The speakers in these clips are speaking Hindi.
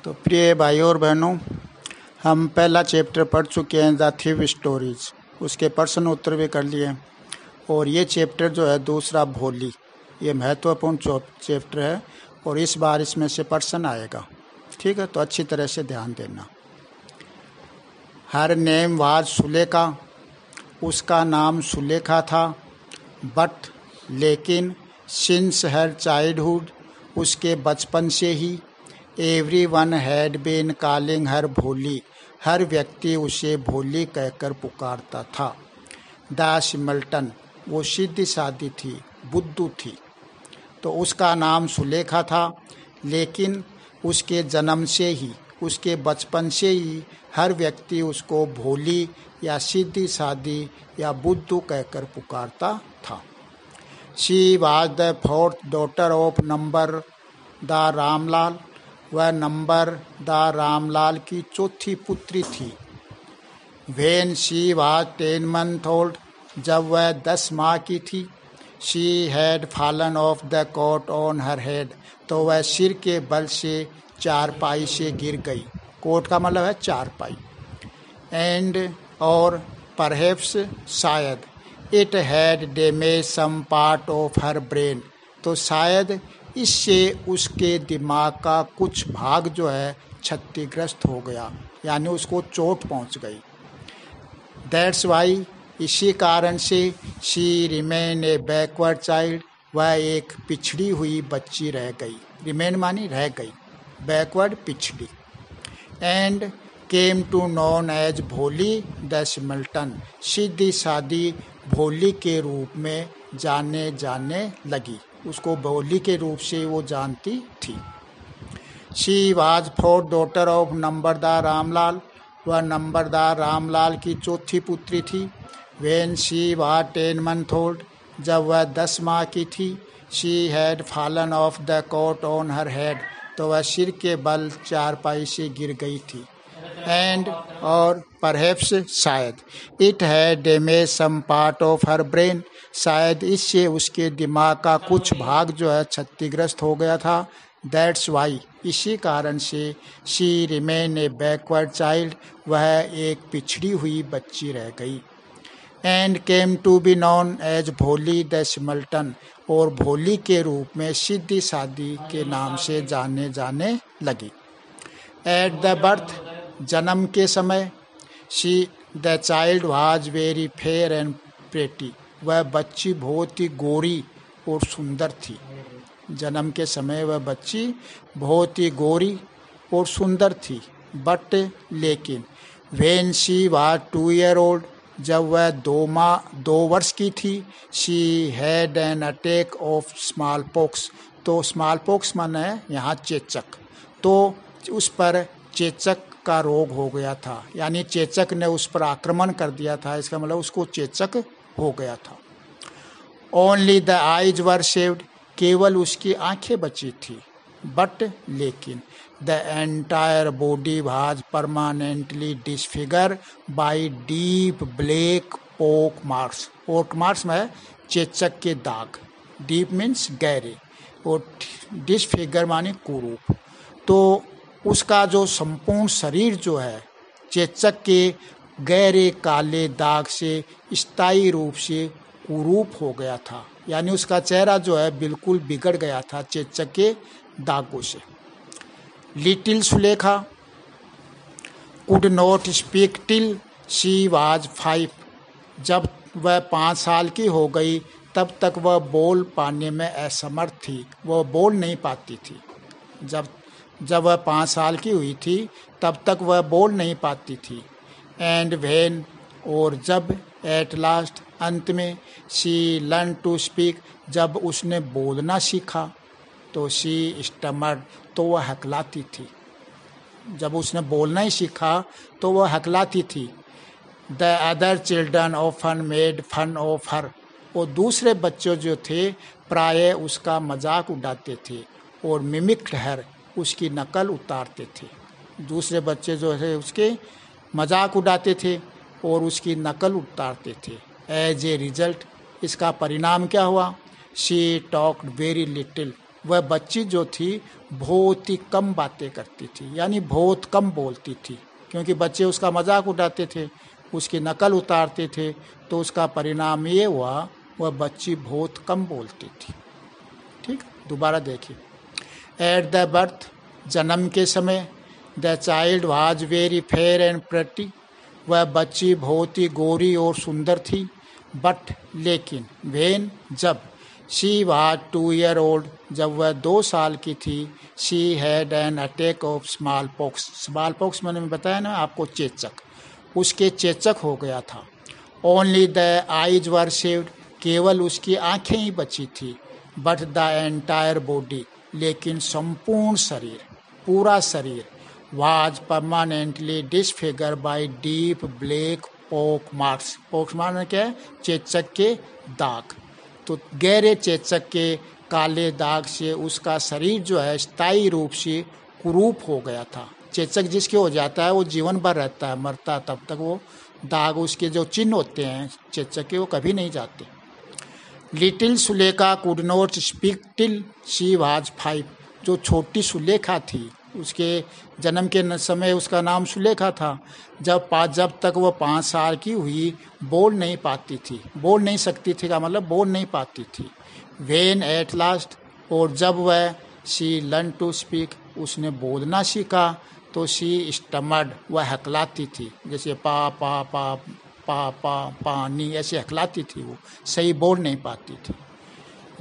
तो प्रिय भाइयों और बहनों, हम पहला चैप्टर पढ़ चुके हैं द थीव स्टोरीज। उसके प्रश्न उत्तर भी कर लिए और ये चैप्टर जो है दूसरा भोली, ये महत्वपूर्ण चैप्टर है और इस बार इसमें से प्रश्न आएगा। ठीक है, तो अच्छी तरह से ध्यान देना। हर नेम वाज सुलेखा, उसका नाम सुलेखा था। बट लेकिन सिंस हर चाइल्डहुड, उसके बचपन से ही। Everyone had been calling her Bholi, हर व्यक्ति उसे भोली कहकर पुकारता था। द सिमल्टन, वो सीधी सादी थी, बुद्धू थी। तो उसका नाम सुलेखा था, लेकिन उसके जन्म से ही, उसके बचपन से ही हर व्यक्ति उसको भोली या सीधी सादी या बुद्धू कहकर पुकारता था। She was the fourth daughter of Numberdar Ramlal, वह नंबर द रामलाल की चौथी पुत्री थी। When she was 10 months old, जब वह 10 माह की थी। She had fallen off the cot on her head, तो वह सिर के बल से चारपाई से गिर गई। कोट का मतलब है चारपाई। एंड और परहैप्स शायद, it had damage some part of her brain, तो शायद इससे उसके दिमाग का कुछ भाग जो है क्षतिग्रस्त हो गया, यानी उसको चोट पहुंच गई। दैट्स वाई, इसी कारण से she remain a backward child, वह एक पिछड़ी हुई बच्ची रह गई। रिमेन मानी रह गई, बैकवर्ड पिछड़ी। And came to known as Bholi the simpleton, सीधी सादी भोली के रूप में जाने लगी। उसको भोली के रूप से वो जानती थी। She was fourth daughter of Numberdar Ramlal, वह नंबरदार रामलाल की चौथी पुत्री थी। When she was 10 months old, जब वह 10 माह की थी। She had fallen off the cot on her head, तो वह सिर के बल चारपाई से गिर गई थी। एंड और परहैप्स शायद, it had damage some part of her brain, शायद इससे उसके दिमाग का कुछ भाग जो है क्षतिग्रस्त हो गया था। दैट्स वाई, इसी कारण से she remain a backward child, वह एक पिछड़ी हुई बच्ची रह गई। And came to be known as Bholi the simpleton, और भोली के रूप में सीधी सादी के नाम से जाने लगी। एट द बर्थ, जन्म के समय। She the child was very fair and pretty, वह बच्ची बहुत ही गोरी और सुंदर थी। जन्म के समय वह बच्ची बहुत ही गोरी और सुंदर थी। बट लेकिन when she was 2 years old, जब वह 2 वर्ष की थी। She had an attack of small pox, तो स्मॉल पॉक्स माने यहाँ चेचक, तो उस पर चेचक का रोग हो गया था, यानी चेचक ने उस पर आक्रमण कर दिया था। इसका मतलब उसको चेचक हो गया था। Only the eyes were saved, केवल उसकी आंखें बची थी। बट लेकिन the entire body was permanently disfigure by deep black pock marks. Pock marks में चेचक के दाग, डीप मीन्स गहरे और डिसफिगर माने कुरूप। तो उसका जो संपूर्ण शरीर जो है चेचक के गहरे काले दाग से स्थायी रूप से कुरूप हो गया था, यानी उसका चेहरा जो है बिल्कुल बिगड़ गया था चेचक के दागों से। Little Sulekha could not speak till she was 5, जब वह 5 साल की हो गई तब तक वह बोल पाने में असमर्थ थी, वह बोल नहीं पाती थी। जब वह 5 साल की हुई थी तब तक वह बोल नहीं पाती थी। एंड व्हेन, और जब, एट लास्ट, अंत में, शी लर्न टू स्पीक, जब उसने बोलना सीखा, तो शी स्टमर्ड, तो वह हकलाती थी। जब उसने बोलना ही सीखा तो वह हकलाती थी। The other children often made fun of her, और दूसरे बच्चे जो थे प्राय उसका मजाक उड़ाते थे। और मिमिक्ड हर, उसकी नकल उतारते थे। दूसरे बच्चे जो थे उसके मजाक उड़ाते थे और उसकी नकल उतारते थे। एज ए रिजल्ट, इसका परिणाम क्या हुआ? शी टॉक्ड वेरी लिटिल, वह बच्ची जो थी बहुत ही कम बातें करती थी, यानी बहुत कम बोलती थी, क्योंकि बच्चे उसका मजाक उड़ाते थे, उसकी नकल उतारते थे, तो उसका परिणाम ये हुआ वह बच्ची बहुत कम बोलती थी। ठीक, दोबारा देखिए। एट द बर्थ, जन्म के समय, the child was very fair and pretty, वह बच्ची बहुत ही गोरी और सुंदर थी। बट लेकिन, वेन जब, शी वाज 2 year old, जब वह 2 साल की थी, she had an attack of small pox, small pox मैंने बताया ना आपको, चेचक, उसके चेचक हो गया था। Only the eyes were saved, केवल उसकी आंखें ही बची थी। बट द एंटायर बॉडी, लेकिन संपूर्ण शरीर, पूरा शरीर, was permanently disfigure by deep black pock marks, pock marks क्या है, चेचक के दाग, तो गहरे चेचक के काले दाग से उसका शरीर जो है स्थायी रूप से कुरूप हो गया था। चेचक जिसके हो जाता है वो जीवन भर रहता है, मरता तब तक वो दाग, उसके जो चिन्ह होते हैं चेचक के, वो कभी नहीं जाते। Little Sulekha could not speak till she was 5, जो छोटी सुलेखा थी, उसके जन्म के समय उसका नाम सुलेखा था, जब तक वह 5 साल की हुई बोल नहीं पाती थी, बोल नहीं सकती थी का मतलब बोल नहीं पाती थी। वेन एट लास्ट, और जब वह शी लर्न टू स्पीक, उसने बोलना सीखा, तो शी स्टमर्ड, वह हकलाती थी, जैसे पा पा पा पा पा पानी ऐसे हकलाती थी, वो सही बोल नहीं पाती थी।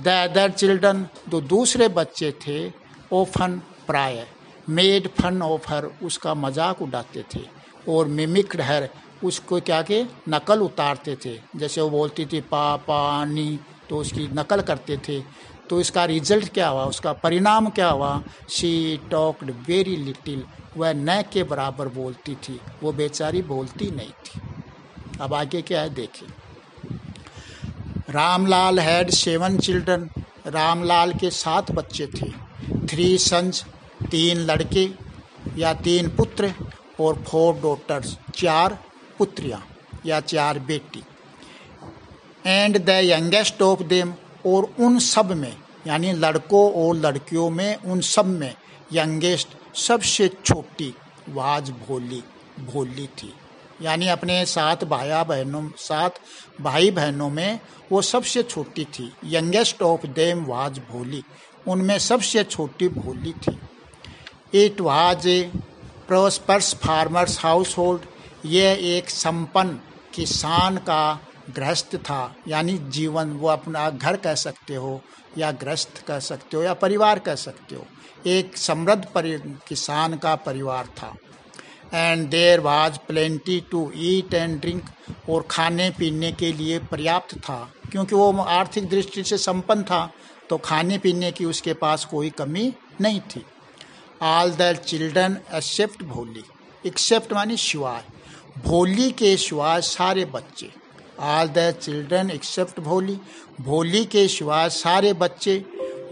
द अदर चिल्ड्रन, जो दूसरे बच्चे थे, ओफन प्राय, मेड फन ऑफ हर, उसका मजाक उड़ाते थे, और मिमिक्ड हर, उसको क्या के नकल उतारते थे, जैसे वो बोलती थी पा पानी, तो उसकी नकल करते थे। तो इसका रिजल्ट क्या हुआ, उसका परिणाम क्या हुआ, शी टॉक्ड वेरी लिटिल, वह न के बराबर बोलती थी, वो बेचारी बोलती नहीं थी। अब आगे क्या है देखिए। रामलाल हैड 7 चिल्ड्रन, रामलाल के 7 बच्चे थे। 3 सन्स, 3 लड़के या 3 पुत्र, और 4 डॉटर्स, 4 पुत्रियां या 4 बेटी। And the youngest of them, और उन सब में, यानी लड़कों और लड़कियों में, उन सब में यंगेस्ट, सबसे छोटी, वाज भोली, भोली थी, यानी अपने 7 भाई बहनों में वो सबसे छोटी थी। यंगेस्ट ऑफ देम वाज भोली, उनमें सबसे छोटी भोली थी। It was a prosperous farmers household, यह एक संपन्न किसान का गृहस्थ था, यानी जीवन, वो अपना घर कह सकते हो या गृहस्थ कह सकते हो या परिवार कह सकते हो, एक समृद्ध किसान का परिवार था। And there was plenty to eat and drink, और खाने पीने के लिए पर्याप्त था, क्योंकि वो आर्थिक दृष्टि से संपन्न था, तो खाने पीने की उसके पास कोई कमी नहीं थी। ऑल द चिल्ड्रन एक्सेप्ट भोली, एक्सेप्ट मानी शिवाय, भोली के शिवाय सारे बच्चे। ऑल द चिल्ड्रन एक्सेप्ट भोली, भोली के शिवाय सारे बच्चे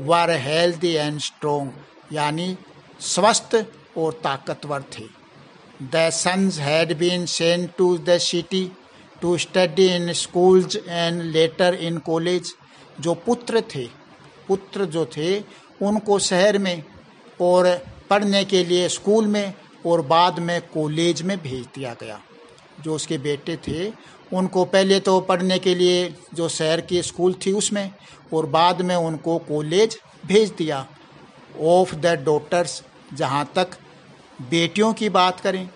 वर हेल्दी एंड स्ट्रोंग, यानी स्वस्थ और ताकतवर थे। The sons had been sent to the city to study in schools and later in college, जो पुत्र थे, पुत्र जो थे उनको शहर में और पढ़ने के लिए स्कूल में और बाद में कॉलेज में भेज दिया गया। जो उसके बेटे थे उनको पहले तो पढ़ने के लिए जो शहर की स्कूल थी उसमें, और बाद में उनको कॉलेज भेज दिया। ऑफ द डॉटर्स, जहाँ तक बेटियों की बात करें,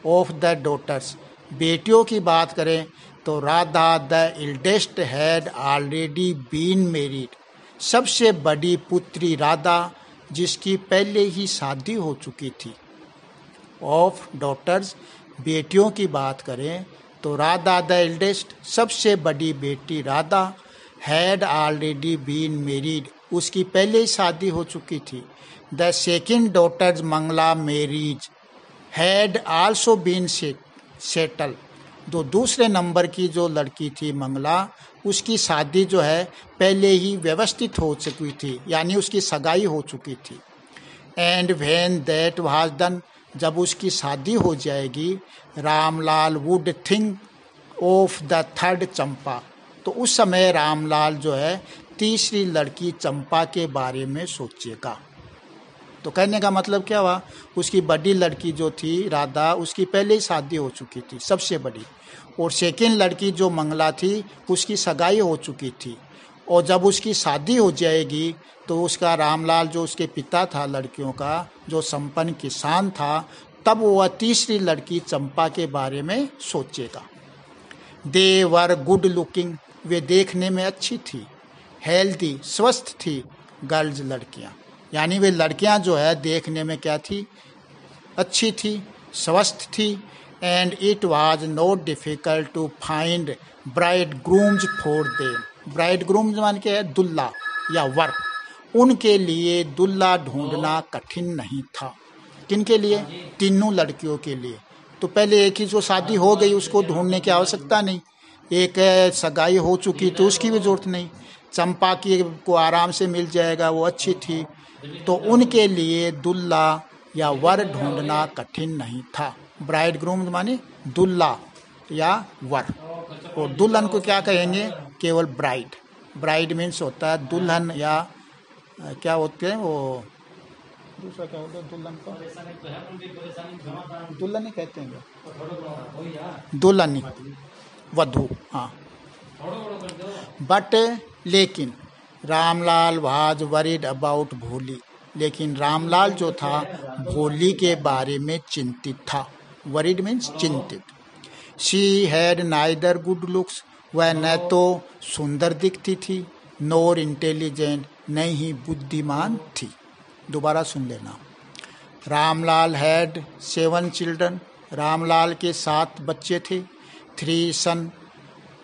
ऑफ द डॉटर्स, बेटियों की बात करें, तो Radha the eldest had already been married, सबसे बड़ी पुत्री राधा, जिसकी पहले ही शादी हो चुकी थी। ऑफ डॉटर्स, बेटियों की बात करें तो राधा द एल्डेस्ट, सबसे बड़ी बेटी Radha, had already been married, उसकी पहले ही शादी हो चुकी थी। The second daughter's Mangala marriage had also been settle, जो दूसरे नंबर की जो लड़की थी मंगला, उसकी शादी जो है पहले ही व्यवस्थित हो चुकी थी, यानी उसकी सगाई हो चुकी थी। And when that was done, जब उसकी शादी हो जाएगी, Ramlal would think of the third Champa, तो उस समय रामलाल जो है तीसरी लड़की चंपा के बारे में सोचेगा। तो कहने का मतलब क्या हुआ, उसकी बड़ी लड़की जो थी राधा, उसकी पहले ही शादी हो चुकी थी, सबसे बड़ी, और सेकेंड लड़की जो मंगला थी उसकी सगाई हो चुकी थी, और जब उसकी शादी हो जाएगी तो उसका रामलाल जो उसके पिता था लड़कियों का, जो संपन्न किसान था, तब वह तीसरी लड़की चंपा के बारे में सोचेगा। दे वर गुड लुकिंग, वे देखने में अच्छी थी, हेल्दी, स्वस्थ थी, गर्ल्स, लड़कियां, यानी वे लड़कियां जो है देखने में क्या थी, अच्छी थी, स्वस्थ थी। And it was not difficult to find bridegrooms for them. Bridegrooms मान के है दुल्ला या वर, उनके लिए दुल्ला ढूंढना कठिन नहीं था। किनके लिए? तीनों लड़कियों के लिए। तो पहले एक ही जो शादी हो गई उसको ढूंढने की आवश्यकता नहीं, एक सगाई हो चुकी तो उसकी भी जरूरत नहीं, चंपा की को आराम से मिल जाएगा, वो अच्छी थी, तो उनके लिए दुल्ला या वर ढूंढना कठिन नहीं था। ब्राइड ग्रूम माने दुल्ला या वर, और दुल्हन को क्या कहेंगे? केवल ब्राइड। ब्राइड मीन्स होता है दुल्हन, या क्या होते हैं वो दूसरा क्या होता है दुल्हन को? दुल्हन ही कहते हैं, दुल्हन ही, वधू, हाँ। बट लेकिन रामलाल वाज वरीड अबाउट भोली, लेकिन रामलाल जो था भोली के बारे में चिंतित था। वरीड मीन्स चिंतित। She had neither good looks, वह न तो सुंदर दिखती थी, नोर इंटेलिजेंट, न ही बुद्धिमान थी। दोबारा सुन लेना। रामलाल हैड 7 चिल्ड्रन, रामलाल के 7 बच्चे थे। 3 सन,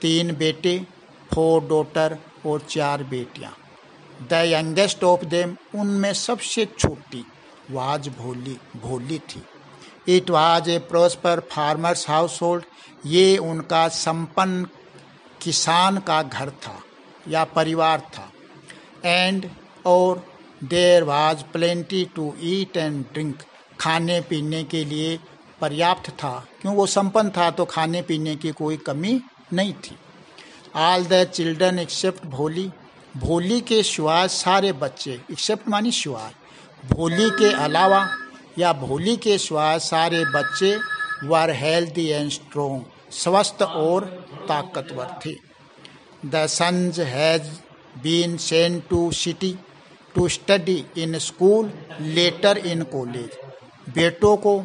3 बेटे, 4 डॉटर और 4 बेटियां। द यंगेस्ट ऑफ देम, उनमें सबसे छोटी, वाज भोली, भोली थी। It was A prosper farmers house hold, ये उनका संपन्न किसान का घर था या परिवार था। एंड और there was plenty to eat and drink, खाने पीने के लिए पर्याप्त था, क्यों वो संपन्न था तो खाने पीने की कोई कमी नहीं थी। ऑल द चिल्ड्रन एक्सेप्ट भोली, भोली के सिवाय सारे बच्चे, एक्सेप्ट मानी सिवाय, भोली के अलावा या भोली के सिवाय सारे बच्चे वर हेल्दी एंड स्ट्रोंग, स्वस्थ और ताकतवर थे। The sons has been sent to city to study in school, later in college, बेटों को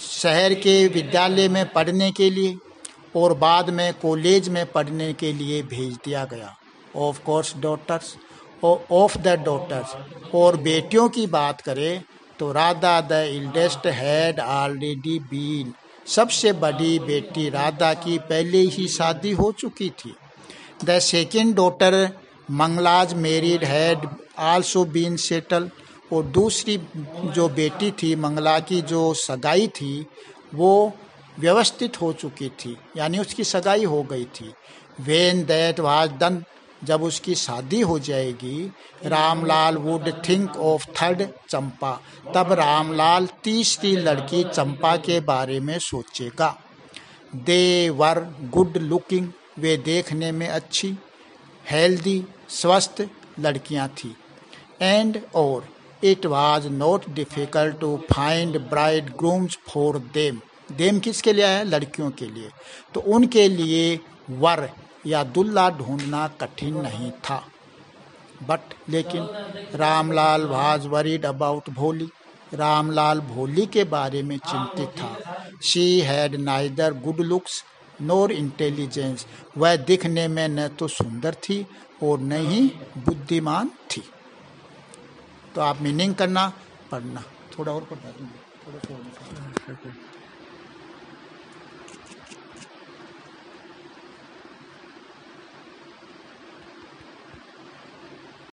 शहर के विद्यालय में पढ़ने के लिए और बाद में कॉलेज में पढ़ने के लिए भेज दिया गया। Of course daughters, of the daughters, और बेटियों की बात करें तो Radha the eldest had already been, सबसे बड़ी बेटी राधा की पहले ही शादी हो चुकी थी। The second daughter Mangala's married had also been settle, और दूसरी जो बेटी थी मंगला की जो सगाई थी वो व्यवस्थित हो चुकी थी, यानी उसकी सगाई हो गई थी। व्हेन दैट वाज डन, जब उसकी शादी हो जाएगी, Ramlal would think of third Champa, तब रामलाल तीसरी लड़की चंपा के बारे में सोचेगा। दे वर गुड लुकिंग, वे देखने में अच्छी, हेल्दी, स्वस्थ लड़कियां थी। एंड और it was not difficult to find bridegrooms for them, them किसके लिए है? लड़कियों के लिए, तो उनके लिए वर या दुल्ला ढूंढना कठिन नहीं था। बट लेकिन रामलाल वाज वरीड अबाउट भोली, रामलाल भोली के बारे में चिंतित था। She had neither good looks NOR intelligence, वह दिखने में न तो सुंदर थी और न ही बुद्धिमान थी। तो आप मीनिंग करना, पढ़ना, थोड़ा और पढ़ना, थोड़ा